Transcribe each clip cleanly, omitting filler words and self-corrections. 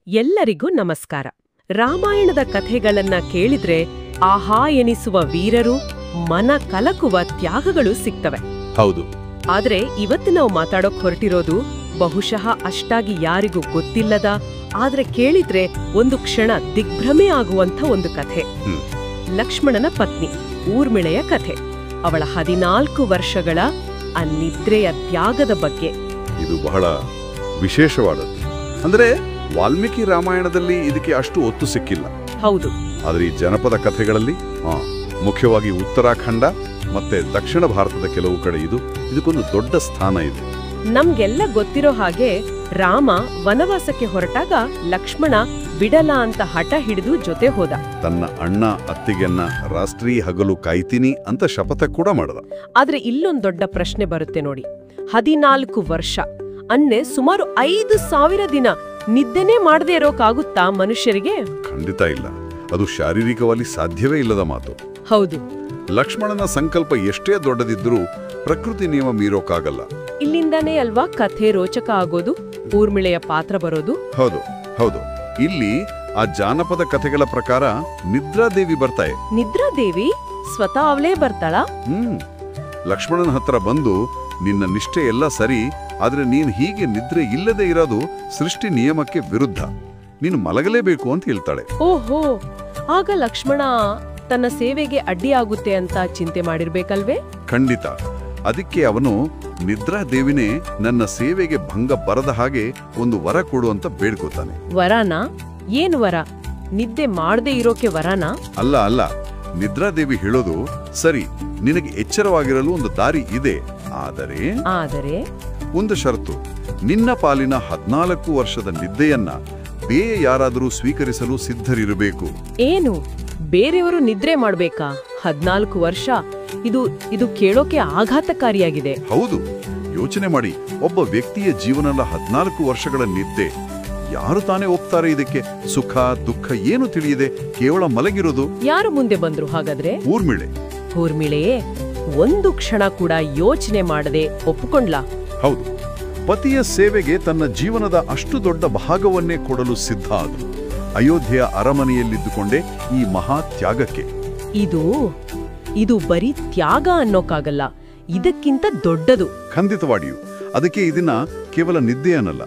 ಎಲ್ಲರಿಗೂ ನಮಸ್ಕಾರ. ರಾಮಾಯಣದ ಕಥೆಗಳನ್ನ ಕೇಳಿದ್ರೆ ಆಹಾ ಎನಿಸುವ ವೀರರು, ಮನ ಕಲಕುವ ತ್ಯಾಗಗಳು ಸಿಗ್ತವೆ. ಹೌದು. ಆದ್ರೆ ಇವತ್ತು ನಾವು ಮಾತಾಡೋಕ್ ಹೊರಟಿರೋದು ಬಹುಶಃ ಅಷ್ಟಾಗಿ ಯಾರಿಗೂ ಗೊತ್ತಿಲ್ಲದ, ಆದ್ರೆ ಕೇಳಿದ್ರೆ ಒಂದು ಕ್ಷಣ ದಿಗ್ಭ್ರಮೆ ಆಗುವಂಥ ಒಂದು ಕಥೆ. ಲಕ್ಷ್ಮಣನ ಪತ್ನಿ ಊರ್ಮಿಳೆಯ ಕಥೆ. ಅವಳ 14 ವರ್ಷಗಳ ನಿದ್ರೆಯ ತ್ಯಾಗದ ಬಗ್ಗೆ. ಇದು ಬಹಳ ವಿಶೇಷವಾದದ್ದು. ಅಂದ್ರೆ ವಾಲ್ಮೀಕಿ ರಾಮಾಯಣದಲ್ಲಿ ಇದಕ್ಕೆ ಅಷ್ಟು ಒತ್ತು ಸಿಕ್ಕಿಲ್ಲ. ಹೌದು. ಆದ್ರೆ ಈ ಜನಪದ ಕಥೆಗಳಲ್ಲಿ ಮುಖ್ಯವಾಗಿ ಉತ್ತರಾಖಂಡ ಮತ್ತೆ ದಕ್ಷಿಣ ಭಾರತದ ಕೆಲವು ಕಡೆ ಇದಕ್ಕೊಂದು ದೊಡ್ಡ ಸ್ಥಾನ ಇದೆ. ನಮ್ಗೆಲ್ಲ ಗೊತ್ತಿರೋ ಹಾಗೆ ರಾಮ ವನವಾಸಕ್ಕೆ ಹೊರಟಾಗ ಲಕ್ಷ್ಮಣ ಬಿಡಲ ಅಂತ ಹಠ ಹಿಡಿದು ಜೊತೆ ಹೋದ. ತನ್ನ ಅಣ್ಣ ಅತ್ತಿಗೆನ್ನ ರಾತ್ರಿ ಹಗಲು ಕಾಯ್ತೀನಿ ಅಂತ ಶಪಥ ಕೂಡ ಮಾಡದ. ಆದ್ರೆ ಇಲ್ಲೊಂದ್ ದೊಡ್ಡ ಪ್ರಶ್ನೆ ಬರುತ್ತೆ ನೋಡಿ. 14 ವರ್ಷ ಅನ್ನೆ ಸುಮಾರು 5,000 ದಿನ ನಿದ್ದೆನೇ ಮಾಡದೇ ಇರೋಕಾಗುತ್ತಾ ಮನುಷ್ಯರಿಗೆ? ಖಂಡಿತ ಇಲ್ಲ. ಅದು ಶಾರೀರಿಕವಾಗಿ ಸಾಧ್ಯವೇ ಇಲ್ಲದ ಮಾತು. ಹೌದು. ಲಕ್ಷ್ಮಣನ ಸಂಕಲ್ಪ ಎಷ್ಟೇ ದೊಡ್ಡದಿದ್ರೂ ಪ್ರಕೃತಿ ನಿಯಮ ಮೀರೋಕಾಗಲ್ಲ. ಇಲ್ಲಿಂದಾನೇ ಅಲ್ವಾ ಕಥೆ ರೋಚಕ ಆಗೋದು, ಊರ್ಮಿಳೆಯ ಪಾತ್ರ ಬರೋದು. ಹೌದು ಹೌದು. ಇಲ್ಲಿ ಆ ಜಾನಪದ ಕಥೆಗಳ ಪ್ರಕಾರ ನಿದ್ರಾದೇವಿ ಬರ್ತಾಳೆ. ನಿದ್ರಾದೇವಿ ಸ್ವತಃ ಅವಳೇ ಬರ್ತಾಳ? ಲಕ್ಷ್ಮಣನ ಹತ್ರ ಬಂದು, ನಿನ್ನ ನಿಷ್ಠೆ ಎಲ್ಲ ಸರಿ, ಆದ್ರೆ ನೀನ್ ಹೀಗೆ ನಿದ್ರೆ ಇಲ್ಲದೆ ಇರೋದು ಸೃಷ್ಟಿ ನಿಯಮಕ್ಕೆ ವಿರುದ್ಧ, ನೀನು ಮಲಗಲೇಬೇಕು ಅಂತ ಹೇಳ್ತಾಳೆ. ಓಹೋ, ಆಗ ಲಕ್ಷ್ಮಣ ತನ್ನ ಸೇವೆಗೆ ಅಡ್ಡಿಯಾಗುತ್ತೆ ಅಂತ ಚಿಂತೆ ಮಾಡಿರ್ಬೇಕಲ್ವೇ? ಖಂಡಿತ. ಅದಕ್ಕೆ ಅವನು ನಿದ್ರಾದೇವಿನೇ ನನ್ನ ಸೇವೆಗೆ ಭಂಗ ಬರದ ಹಾಗೆ ಒಂದು ವರ ಕೊಡು ಅಂತ ಬೇಡ್ಕೋತಾನೆ. ವರನಾ? ಏನು ವರ? ನಿದ್ದೆ ಮಾಡದೆ ಇರೋಕೆ ವರನಾ? ಅಲ್ಲ ಅಲ್ಲ. ನಿದ್ರಾದೇವಿ ಹೇಳೋದು, ಸರಿ, ನಿನಗೆ ಎಚ್ಚರವಾಗಿರಲು ಒಂದು ದಾರಿ ಇದೆ, ಆದರೆ ಒಂದು ಷರತ್ತು, ನಿನ್ನ ಪಾಲಿನ 14 ವರ್ಷದ ನಿದ್ದೆಯನ್ನ ಬೇರೆ ಯಾರಾದರೂ ಸ್ವೀಕರಿಸಲು ಸಿದ್ಧರಿರಬೇಕು. ಏನು, ಬೇರೆಯವರು ನಿದ್ರೆ ಮಾಡ್ಬೇಕಾ? 14 ವರ್ಷ? ಇದು ಕೇಳೋಕೆ ಆಘಾತಕಾರಿಯಾಗಿದೆ. ಹೌದು. ಯೋಚನೆ ಮಾಡಿ, ಒಬ್ಬ ವ್ಯಕ್ತಿಯ ಜೀವನದ 14 ವರ್ಷಗಳ ನಿದ್ದೆ. ಯಾರು ತಾನೇ ಒಪ್ತಾರೆ ಇದಕ್ಕೆ? ಸುಖ ದುಃಖ ಏನು ತಿಳಿಯದೆ ಕೇವಲ ಮಲಗಿರೋದು. ಯಾರು ಮುಂದೆ ಬಂದ್ರು ಹಾಗಾದ್ರೆ? ಊರ್ಮಿಳೆ. ಊರ್ಮಿಳೆಯೇ ಒಂದು ಕ್ಷಣ ಕೂಡ ಯೋಚನೆ ಮಾಡದೆ ಒಪ್ಪಿಕೊಂಡ್ಲಾ? ಹೌದು. ಪತಿಯ ಸೇವೆಗೆ ತನ್ನ ಜೀವನದ ಅಷ್ಟು ದೊಡ್ಡ ಭಾಗವನ್ನೇ ಕೊಡಲು ಸಿದ್ಧ ಆದಳು. ಅಯೋಧ್ಯೆಯ ಅರಮನೆಯಲ್ಲಿದ್ದುಕೊಂಡೇ ಈ ಮಹಾ ತ್ಯಾಗಕ್ಕೆ. ಇದು ಬರೀ ತ್ಯಾಗ ಅನ್ನೋಕ್ಕಾಗಲ್ಲ, ಇದಕ್ಕಿಂತ ದೊಡ್ಡದು. ಖಂಡಿತವಾಗಿಯೂ. ಅದಕ್ಕೆ ಇದನ್ನ ಕೇವಲ ನಿದ್ದೆ ಅನ್ನಲ್ಲ,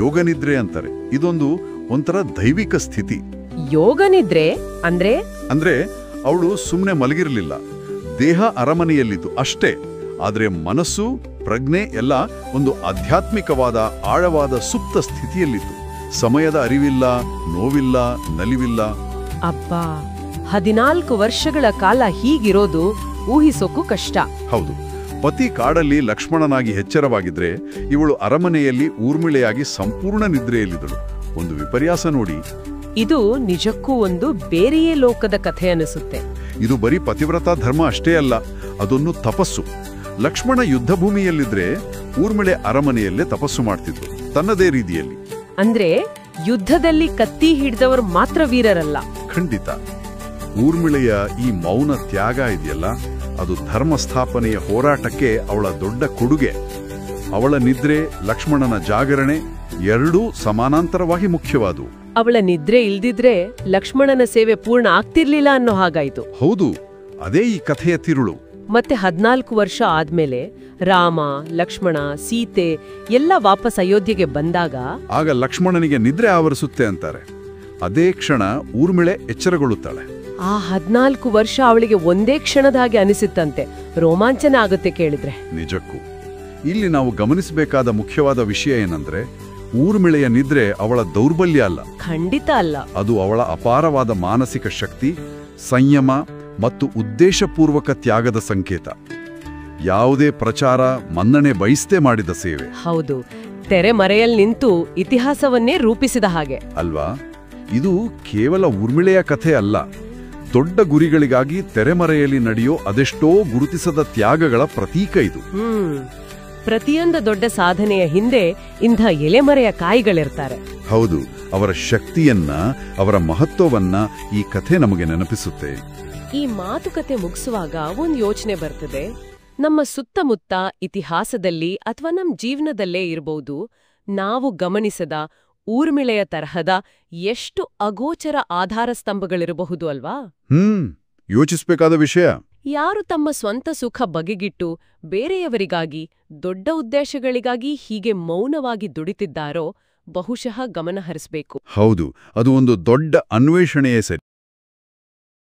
ಯೋಗ ನಿದ್ರೆ ಅಂತಾರೆ. ಇದೊಂದು ಒಂಥರ ದೈವಿಕ ಸ್ಥಿತಿ. ಯೋಗ ನಿದ್ರೆ ಅಂದ್ರೆ ಅವಳು ಸುಮ್ಮನೆ ಮಲಗಿರಲಿಲ್ಲ. ದೇಹ ಅರಮನೆಯಲ್ಲಿತ್ತು ಅಷ್ಟೇ, ಆದ್ರೆ ಮನಸ್ಸು ಪ್ರಜ್ಞೆ ಎಲ್ಲ ಒಂದು ಆಧ್ಯಾತ್ಮಿಕವಾದ ಆಳವಾದ ಸುಪ್ತ ಸ್ಥಿತಿಯಲ್ಲಿತ್ತು. ಸಮಯದ ಅರಿವಿಲ್ಲ, ನೋವಿಲ್ಲ, ನಲಿವಿಲ್ಲ. ಅಬ್ಬಾ, 14 ವರ್ಷಗಳ ಕಾಲ ಹೀಗಿರೋದು ಊಹಿಸೋಕು ಕಷ್ಟ. ಹೌದು. ಪತಿ ಕಾಡಲ್ಲಿ ಲಕ್ಷ್ಮಣನಾಗಿ ಎಚ್ಚರವಾಗಿದ್ರೆ, ಇವಳು ಅರಮನೆಯಲ್ಲಿ ಊರ್ಮಿಳೆಯಾಗಿ ಸಂಪೂರ್ಣ ನಿದ್ರೆಯಲ್ಲಿದ್ದಳು. ಒಂದು ವಿಪರ್ಯಾಸ ನೋಡಿ. ಇದು ನಿಜಕ್ಕೂ ಒಂದು ಬೇರೆಯೇ ಲೋಕದ ಕಥೆ ಅನಿಸುತ್ತೆ. ಇದು ಬರೀ ಪತಿವ್ರತ ಧರ್ಮ ಅಷ್ಟೇ ಅಲ್ಲ, ಅದೊಂದು ತಪಸ್ಸು. ಲಕ್ಷ್ಮಣ ಯುದ್ಧ ಭೂಮಿಯಲ್ಲಿದ್ರೆ ಊರ್ಮಿಳೆ ಅರಮನೆಯಲ್ಲೇ ತಪಸ್ಸು ಮಾಡ್ತಿದ್ರು, ತನ್ನದೇ ರೀತಿಯಲ್ಲಿ. ಅಂದ್ರೆ ಯುದ್ಧದಲ್ಲಿ ಕತ್ತಿ ಹಿಡಿದವರು ಮಾತ್ರ ವೀರರಲ್ಲ. ಖಂಡಿತ. ಊರ್ಮಿಳೆಯ ಈ ಮೌನ ತ್ಯಾಗ ಇದೆಯಲ್ಲ, ಅದು ಧರ್ಮ ಸ್ಥಾಪನೆಯ ಹೋರಾಟಕ್ಕೆ ಅವಳ ದೊಡ್ಡ ಕೊಡುಗೆ. ಅವಳ ನಿದ್ರೆ, ಲಕ್ಷ್ಮಣನ ಜಾಗರಣೆ ಎರಡೂ ಸಮಾನಾಂತರವಾಗಿ ಮುಖ್ಯವಾದವು. ಅವಳ ನಿದ್ರೆ ಇಲ್ದಿದ್ರೆ ಲಕ್ಷ್ಮಣನ ಸೇವೆ ಪೂರ್ಣ ಆಗ್ತಿರ್ಲಿಲ್ಲ ಅನ್ನೋ ಹಾಗಾಯ್ತು. ಹೌದು. ಅದೇ ಈ ಕಥೆಯ ತಿರುಳು. ಮತ್ತೆ 14 ವರ್ಷ ಆದ್ಮೇಲೆ ರಾಮ, ಲಕ್ಷ್ಮಣ, ಸೀತೆ ಎಲ್ಲ ವಾಪಸ್ ಅಯೋಧ್ಯೆಗೆ ಬಂದಾಗ ಆಗ ಲಕ್ಷ್ಮಣನಿಗೆ ನಿದ್ರೆ ಆವರಿಸುತ್ತೆ ಅಂತಾರೆ. ಅದೇ ಕ್ಷಣ ಊರ್ಮಿಳೆ ಎಚ್ಚರಗೊಳ್ಳುತ್ತಾಳೆ. ಆ 14 ವರ್ಷ ಅವಳಿಗೆ ಒಂದೇ ಕ್ಷಣದ ಹಾಗೆ ಅನಿಸುತ್ತಂತೆ. ರೋಮಾಂಚನ ಆಗುತ್ತೆ ಕೇಳಿದ್ರೆ. ನಿಜಕ್ಕೂ. ಇಲ್ಲಿ ನಾವು ಗಮನಿಸಬೇಕಾದ ಮುಖ್ಯವಾದ ವಿಷಯ ಏನಂದ್ರೆ, ಊರ್ಮಿಳೆಯ ನಿದ್ರೆ ಅವಳ ದೌರ್ಬಲ್ಯ ಅಲ್ಲ. ಖಂಡಿತ ಅಲ್ಲ. ಅದು ಅವಳ ಅಪಾರವಾದ ಮಾನಸಿಕ ಶಕ್ತಿ, ಸಂಯಮ ಮತ್ತು ಉದ್ದೇಶಪೂರ್ವಕ ತ್ಯಾಗದ ಸಂಕೇತ. ಯಾವುದೇ ಪ್ರಚಾರ, ಮನ್ನಣೆ ಬಯಸದೆ ಮಾಡಿದ ಸೇವೆ. ಹೌದು. ತೆರೆ ಮರೆಯಲ್ಲಿ ನಿಂತು ಇತಿಹಾಸವನ್ನೇ ರೂಪಿಸಿದ ಹಾಗೆ ಅಲ್ವಾ? ಇದು ಕೇವಲ ಊರ್ಮಿಳೆಯ ಕಥೆ ಅಲ್ಲ, ದೊಡ್ಡ ಗುರಿಗಳಿಗಾಗಿ ತೆರೆಮರೆಯಲ್ಲಿ ನಡೆಯೋ ಅದೆಷ್ಟೋ ಗುರುತಿಸದ ತ್ಯಾಗಗಳ ಪ್ರತೀಕ ಇದು. ಪ್ರತಿಯೊಂದು ದೊಡ್ಡ ಸಾಧನೆಯ ಹಿಂದೆ ಇಂಥ ಎಲೆಮರೆಯ ಕಾಯಿಗಳಿರ್ತಾರೆ. ಹೌದು. ಅವರ ಶಕ್ತಿಯನ್ನ, ಅವರ ಮಹತ್ವವನ್ನ ಈ ಕಥೆ ನಮಗೆ ನೆನಪಿಸುತ್ತೆ. ಈ ಮಾತುಕತೆ ಮುಗಿಸುವಾಗ ಒಂದು ಯೋಚನೆ ಬರ್ತದೆ. ನಮ್ಮ ಸುತ್ತಮುತ್ತ ಇತಿಹಾಸದಲ್ಲಿ ಅಥವಾ ನಮ್ಮ ಜೀವನದಲ್ಲೇ ಇರಬಹುದು, ನಾವು ಗಮನಿಸದ ಊರ್ಮಿಳೆಯ ತರಹದ ಎಷ್ಟು ಅಗೋಚರ ಆಧಾರ ಸ್ತಂಭಗಳಿರಬಹುದು ಅಲ್ವಾ? ಯೋಚಿಸ್ಬೇಕಾದ ವಿಷಯ. ಯಾರು ತಮ್ಮ ಸ್ವಂತ ಸುಖ ಬಗೆಗಿಟ್ಟು ಬೇರೆಯವರಿಗಾಗಿ, ದೊಡ್ಡ ಉದ್ದೇಶಗಳಿಗಾಗಿ ಹೀಗೆ ಮೌನವಾಗಿ ದುಡಿತಿದ್ದಾರೋ ಬಹುಶಃ ಗಮನಹರಿಸಬೇಕು. ಹೌದು, ಅದು ಒಂದು ದೊಡ್ಡ ಅನ್ವೇಷಣೆಯೇ ಸರಿ.